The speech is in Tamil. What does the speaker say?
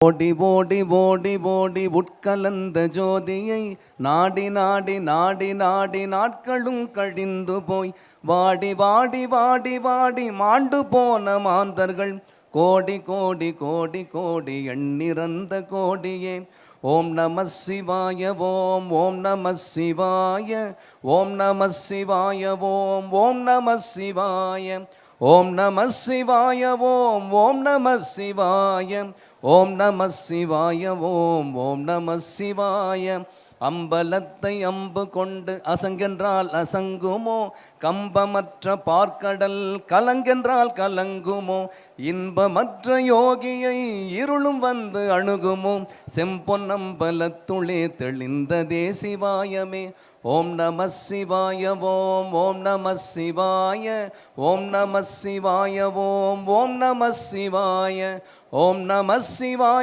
ஓடி ஓடி ஓடி ஓடி உட்கலந்த ஜோதியை நாடி நாடி நாடி நாடி நாட்களும் கழிந்து போய் வாடி வாடி வாடி வாடி மாண்டு போன மாந்தர்கள் கோடி கோடி கோடி கோடி எண்ணிறந்த கோடியே. ஓம் நம சிவாய ஓம் ஓம் நம சிவாய ஓம் நம சிவாய ஓம் ஓம் நம சிவாய ஓம் நம சிவாய ஓம் ஓம் நம சிவாய ஓம் நம சிவாய ஓம் ஓம் நம சிவாய. அம்பலத்தை அம்பு கொண்டு அசங்கென்றால் அசங்குமோ, கம்பமற்ற பார்க்கடல் கலங்கென்றால் கலங்குமோ, இன்பமற்ற யோகியை இருளும் வந்து அணுகுமோ, செம்பொன்னம்பலத்துளே தெளிந்ததே சிவாயமே. ஓம் நம சிவாய ஓம் ஓம் நம சிவாய ஓம் நம சிவாய ஓம் ஓம் நம சிவாய ஓம் நம சிவாய